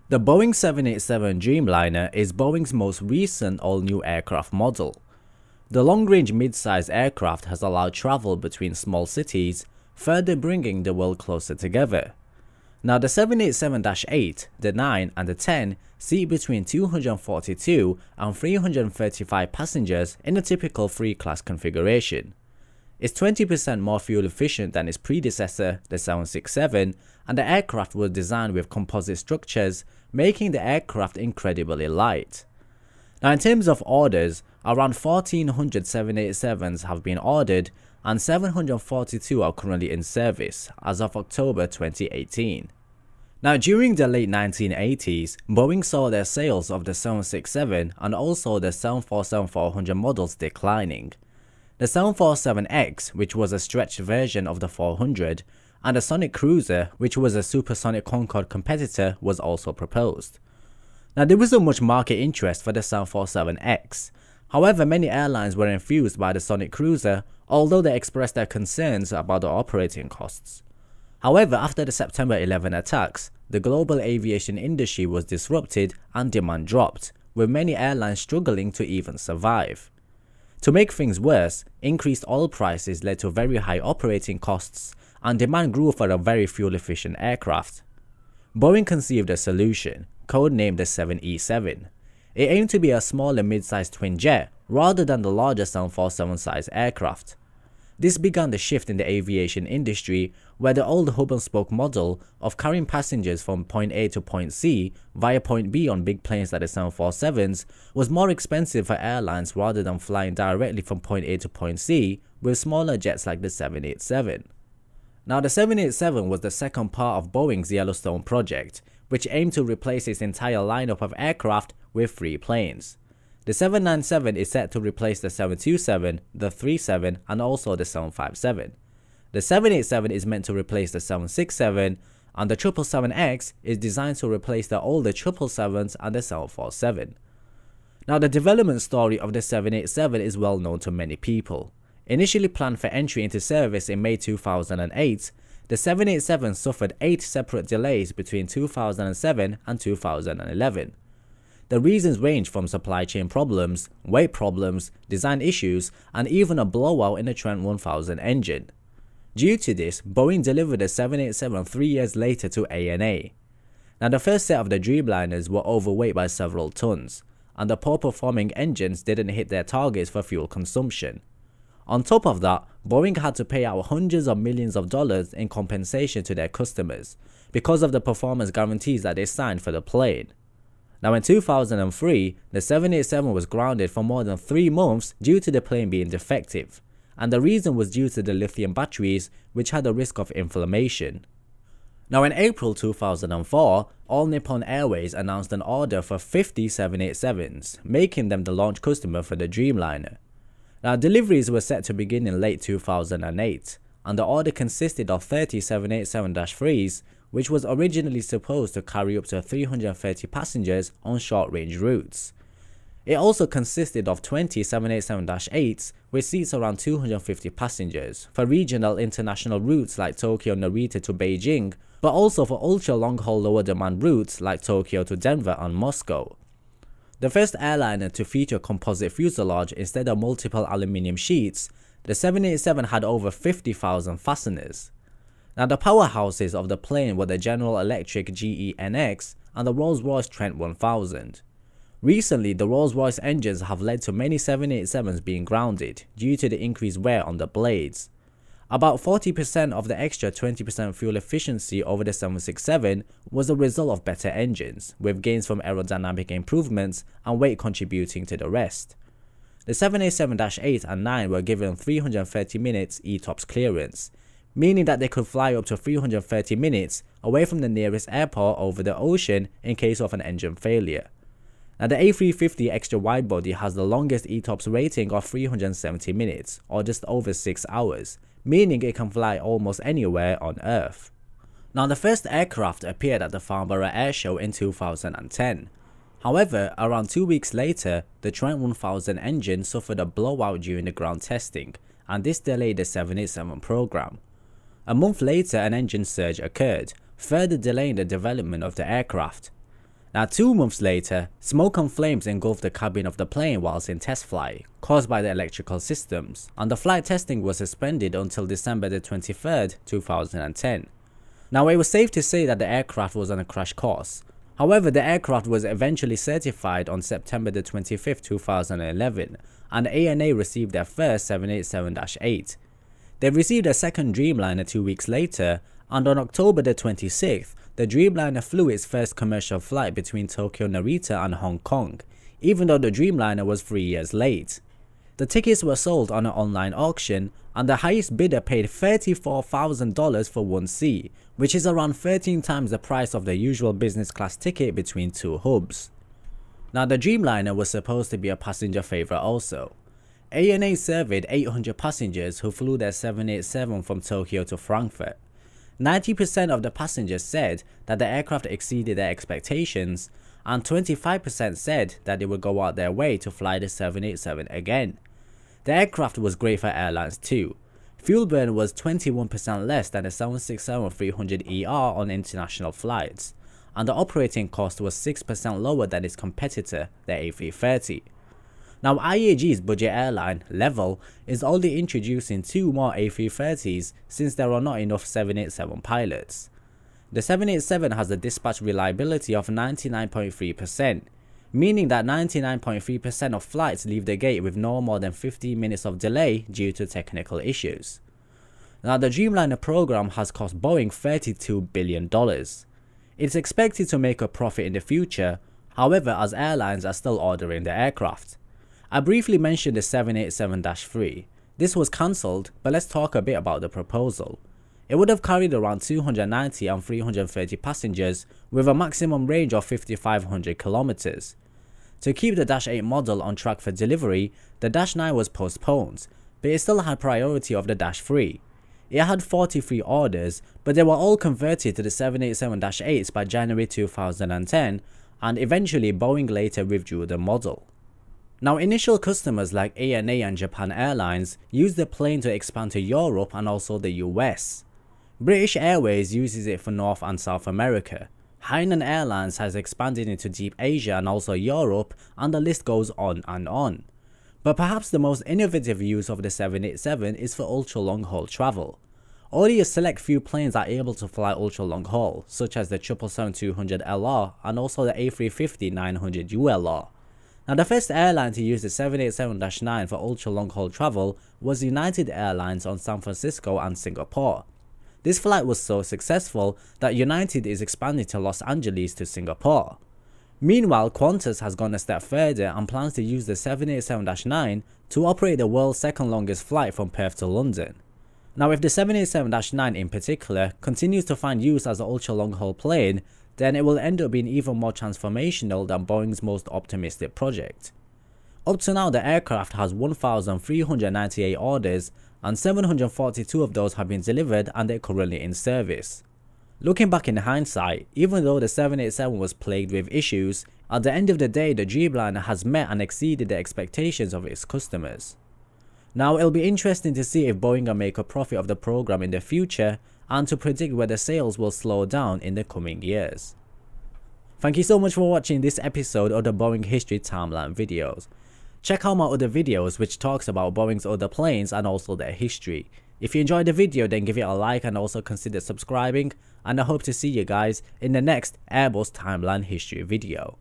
The Boeing 787 Dreamliner is Boeing's most recent all-new aircraft model. The long-range mid-size aircraft has allowed travel between small cities, further bringing the world closer together. Now the 787-8, the 9 and the 10 seat between 242 and 335 passengers in a typical 3-class configuration. It's 20% more fuel efficient than its predecessor, the 767, and the aircraft was designed with composite structures, making the aircraft incredibly light. Now in terms of orders, around 1,400 787s have been ordered and 742 are currently in service as of October 2018. Now during the late 1980s, Boeing saw their sales of the 767 and also the 747-400 models declining. The 747X, which was a stretched version of the 400, and the Sonic Cruiser, which was a supersonic Concorde competitor, was also proposed. Now there wasn't much market interest for the 747X. However, many airlines were enthused by the Sonic Cruiser, although they expressed their concerns about the operating costs. However, after the September 11 attacks, the global aviation industry was disrupted and demand dropped, with many airlines struggling to even survive. To make things worse, increased oil prices led to very high operating costs, and demand grew for a very fuel-efficient aircraft. Boeing conceived a solution, codenamed the 7E7. It aimed to be a smaller mid-sized twin jet rather than the larger 747-sized aircraft. This began the shift in the aviation industry, where the old hub-and-spoke model of carrying passengers from point A to point C via point B on big planes like the 747s was more expensive for airlines rather than flying directly from point A to point C with smaller jets like the 787. Now the 787 was the second part of Boeing's Yellowstone project, which aimed to replace its entire lineup of aircraft with 3 planes. The 797 is set to replace the 727, the 37 and also the 757. The 787 is meant to replace the 767, and the 777X is designed to replace the older 777s and the 747. Now the development story of the 787 is well known to many people. Initially planned for entry into service in May 2008, the 787 suffered 8 separate delays between 2007 and 2011. The reasons range from supply chain problems, weight problems, design issues, and even a blowout in the Trent 1000 engine. Due to this, Boeing delivered the 787 3 years later to ANA. Now the first set of the Dreamliners were overweight by several tons, and the poor performing engines didn't hit their targets for fuel consumption. On top of that, Boeing had to pay out hundreds of millions of dollars in compensation to their customers because of the performance guarantees that they signed for the plane. Now in 2003, the 787 was grounded for more than 3 months due to the plane being defective, and the reason was due to the lithium batteries, which had a risk of inflammation. Now in April 2004, All Nippon Airways announced an order for 50 787s, making them the launch customer for the Dreamliner. Now deliveries were set to begin in late 2008, and the order consisted of 30 787-3s, which was originally supposed to carry up to 330 passengers on short-range routes. It also consisted of 20 787-8s with seats around 250 passengers for regional international routes like Tokyo Narita to Beijing, but also for ultra-long-haul lower-demand routes like Tokyo to Denver and Moscow. The first airliner to feature composite fuselage instead of multiple aluminium sheets, the 787 had over 50,000 fasteners. Now the powerhouses of the plane were the General Electric GE NX and the Rolls-Royce Trent 1000. Recently, the Rolls-Royce engines have led to many 787s being grounded due to the increased wear on the blades. About 40% of the extra 20% fuel efficiency over the 767 was a result of better engines, with gains from aerodynamic improvements and weight contributing to the rest. The 787-8 and 9 were given 330 minutes ETOPS clearance, meaning that they could fly up to 330 minutes away from the nearest airport over the ocean in case of an engine failure. Now the A350 extra widebody has the longest ETOPS rating of 370 minutes, or just over 6 hours, meaning it can fly almost anywhere on Earth. Now the first aircraft appeared at the Farnborough Air Show in 2010. However, around 2 weeks later, the Trent 1000 engine suffered a blowout during the ground testing, and this delayed the 787 program. A month later, an engine surge occurred, further delaying the development of the aircraft. Now 2 months later, smoke and flames engulfed the cabin of the plane whilst in test flight, caused by the electrical systems, and the flight testing was suspended until December the 23rd, 2010. Now it was safe to say that the aircraft was on a crash course. However, the aircraft was eventually certified on September the 25th, 2011, and ANA received their first 787-8. They received a second Dreamliner 2 weeks later, and on October the 26th, the Dreamliner flew its first commercial flight between Tokyo Narita and Hong Kong, even though the Dreamliner was 3 years late. The tickets were sold on an online auction, and the highest bidder paid $34,000 for one seat, which is around 13 times the price of the usual business class ticket between 2 hubs. Now the Dreamliner was supposed to be a passenger favourite also. ANA surveyed 800 passengers who flew their 787 from Tokyo to Frankfurt. 90% of the passengers said that the aircraft exceeded their expectations, and 25% said that they would go out their way to fly the 787 again. The aircraft was great for airlines too. Fuel burn was 21% less than the 767-300ER on international flights, and the operating cost was 6% lower than its competitor, the A330. Now IAG's budget airline, Level, is only introducing 2 more A330s since there are not enough 787 pilots. The 787 has a dispatch reliability of 99.3%, meaning that 99.3% of flights leave the gate with no more than 15 minutes of delay due to technical issues. Now the Dreamliner program has cost Boeing $32 billion. It's expected to make a profit in the future, however, as airlines are still ordering the aircraft. I briefly mentioned the 787-3. This was cancelled, but let's talk a bit about the proposal. It would have carried around 290 and 330 passengers with a maximum range of 5,500 kilometers. To keep the Dash 8 model on track for delivery, the Dash 9 was postponed, but it still had priority of the Dash 3. It had 43 orders, but they were all converted to the 787-8s by January 2010, and eventually Boeing later withdrew the model. Now initial customers like ANA and Japan Airlines used the plane to expand to Europe and also the US. British Airways uses it for North and South America. Hainan Airlines has expanded into deep Asia and also Europe, and the list goes on and on. But perhaps the most innovative use of the 787 is for ultra long haul travel. Only a select few planes are able to fly ultra long haul, such as the 777-200LR and also the A350-900 ULR. Now the first airline to use the 787-9 for ultra long haul travel was United Airlines on San Francisco and Singapore. This flight was so successful that United is expanding to Los Angeles to Singapore. Meanwhile, Qantas has gone a step further and plans to use the 787-9 to operate the world's second longest flight from Perth to London. Now if the 787-9 in particular continues to find use as an ultra long haul plane, then it will end up being even more transformational than Boeing's most optimistic project. Up to now, the aircraft has 1,398 orders, and 742 of those have been delivered and they're currently in service. Looking back in hindsight, even though the 787 was plagued with issues, at the end of the day the Dreamliner has met and exceeded the expectations of its customers. Now it'll be interesting to see if Boeing will make a profit of the program in the future, and to predict whether sales will slow down in the coming years. Thank you so much for watching this episode of the Boeing History Timeline videos. Check out my other videos which talks about Boeing's other planes and also their history. If you enjoyed the video, then give it a like and also consider subscribing, and I hope to see you guys in the next Airbus Timeline History video.